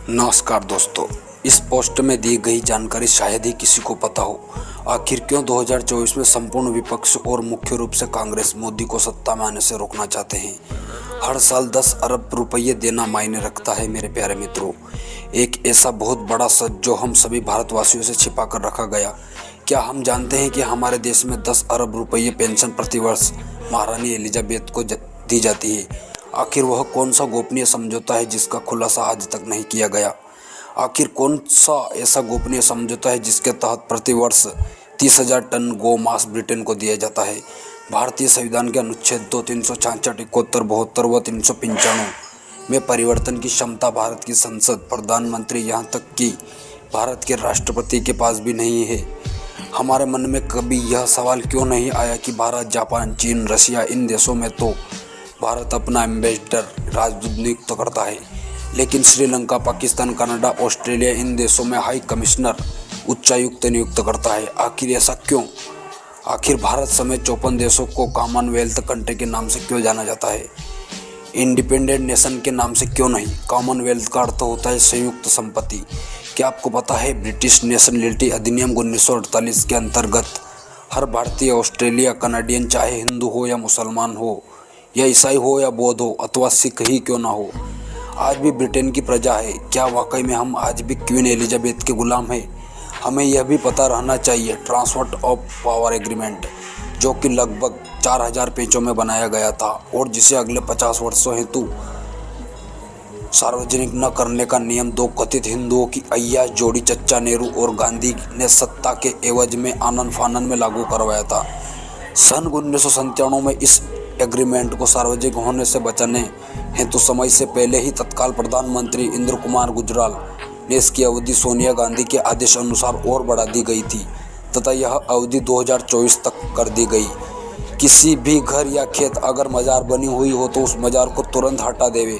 नमस्कार दोस्तों, इस पोस्ट में दी गई जानकारी शायद ही किसी को पता हो। आखिर क्यों 2024 में संपूर्ण विपक्ष और मुख्य रूप से कांग्रेस मोदी को सत्ता में आने से रोकना चाहते हैं। हर साल 10 अरब रुपये देना मायने रखता है मेरे प्यारे मित्रों। एक ऐसा बहुत बड़ा सच जो हम सभी भारतवासियों से छिपा कर रखा गया। क्या हम जानते हैं कि हमारे देश में 10 अरब रुपये पेंशन प्रतिवर्ष महारानी एलिजाबेथ को दी जाती है। आखिर वह कौन सा गोपनीय समझौता है जिसका खुलासा आज तक नहीं किया गया? आखिर कौन सा ऐसा गोपनीय समझौता है जिसके तहत प्रतिवर्ष 30,000 टन गौ मांस ब्रिटेन को दिया जाता है? भारतीय संविधान के अनुच्छेद 2, 366, 71, 72 व 395 में परिवर्तन की क्षमता भारत की संसद, प्रधानमंत्री, यहाँ तक कि भारत के राष्ट्रपति के पास भी नहीं है। हमारे मन में कभी यह सवाल क्यों नहीं आया कि भारत, जापान, चीन, रशिया, इन देशों में तो भारत अपना एम्बेसडर, राजदूत नियुक्त करता है, लेकिन श्रीलंका, पाकिस्तान, कनाडा, ऑस्ट्रेलिया, इन देशों में हाई कमिश्नर, उच्चायुक्त नियुक्त करता है। आखिर ऐसा क्यों? आखिर भारत समेत 54 देशों को कॉमनवेल्थ कंट्री के नाम से क्यों जाना जाता है? इंडिपेंडेंट नेशन के नाम से क्यों नहीं? कॉमनवेल्थ का अर्थ होता है संयुक्त संपत्ति। क्या आपको पता है ब्रिटिश नेशनलिटी अधिनियम 1948 के अंतर्गत हर भारतीय, ऑस्ट्रेलिया, कनाडियन, चाहे हिंदू हो या मुसलमान हो या ईसाई हो या बौद्ध हो अथवा सिख ही क्यों ना हो, आज भी ब्रिटेन की प्रजा है। क्या वाकई में हम आज भी क्वीन एलिजाबेथ के गुलाम हैं? हमें यह भी पता रहना चाहिए ट्रांसफर ऑफ पावर एग्रीमेंट, जो कि लगभग 4000 पेजों में बनाया गया था और जिसे अगले 50 वर्षों हेतु सार्वजनिक न करने का नियम दो कथित हिंदुओं की अय्याश जोड़ी चचा नेहरू और गांधी ने सत्ता के एवज में आनन फानन में लागू करवाया था। सन 1997 में इस एग्रीमेंट को सार्वजनिक होने से बचाने हेतु समय से पहले ही तत्काल प्रधानमंत्री इंद्र कुमार गुजराल ने इसकी अवधि सोनिया गांधी के आदेश अनुसार और बढ़ा दी गई थी तथा यह अवधि 2024 तक कर दी गई। किसी भी घर या खेत अगर मजार बनी हुई हो तो उस मजार को तुरंत हटा देवे,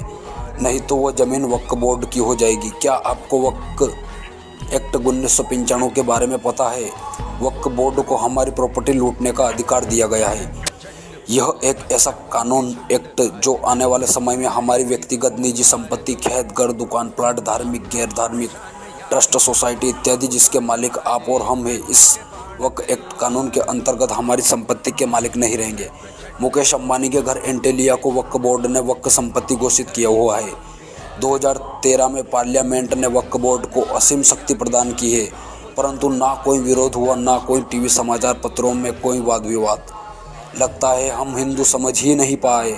नहीं तो वह जमीन वक्फ बोर्ड की हो जाएगी। क्या आपको वक्फ एक्ट 1995 के बारे में पता है? वक्फ बोर्ड को हमारी प्रॉपर्टी लूटने का अधिकार दिया गया है। यह एक ऐसा कानून एक्ट जो आने वाले समय में हमारी व्यक्तिगत निजी संपत्ति, खेत, घर, दुकान, प्लाट, धार्मिक, गैर धार्मिक, ट्रस्ट, सोसाइटी इत्यादि जिसके मालिक आप और हम हैं, इस वक्फ एक्ट कानून के अंतर्गत हमारी संपत्ति के मालिक नहीं रहेंगे। मुकेश अंबानी के घर एंटेलिया को वक्फ बोर्ड ने वक्फ संपत्ति घोषित किया हुआ है। 2013 में पार्लियामेंट ने वक्फ बोर्ड को असीम शक्ति प्रदान की है, परंतु ना कोई विरोध हुआ, ना कोई टीवी समाचार पत्रों में कोई वाद विवाद। लगता है हम हिंदू समझ ही नहीं पाए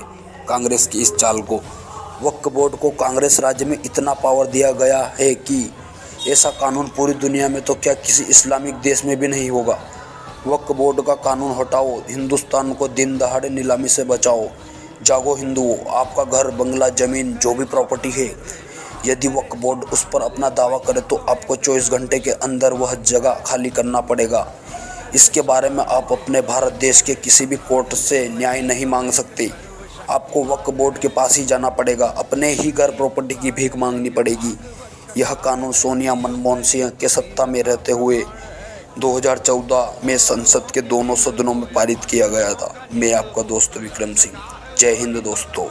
कांग्रेस की इस चाल को। वक्फ बोर्ड को कांग्रेस राज्य में इतना पावर दिया गया है कि ऐसा कानून पूरी दुनिया में तो क्या किसी इस्लामिक देश में भी नहीं होगा। वक्फ बोर्ड का कानून हटाओ, हिंदुस्तान को दिन दहाड़े नीलामी से बचाओ। जागो हिंदुओं, आपका घर, बंगला, जमीन, जो भी प्रॉपर्टी है, यदि वक्फ बोर्ड उस पर अपना दावा करे तो आपको 24 घंटे के अंदर वह जगह खाली करना पड़ेगा। इसके बारे में आप अपने भारत देश के किसी भी कोर्ट से न्याय नहीं मांग सकते। आपको वक्फ बोर्ड के पास ही जाना पड़ेगा, अपने ही घर प्रॉपर्टी की भीख मांगनी पड़ेगी। यह कानून सोनिया, मनमोहन सिंह के सत्ता में रहते हुए 2014 में संसद के दोनों सदनों में पारित किया गया था। मैं आपका दोस्त विक्रम सिंह। जय हिंद दोस्तों।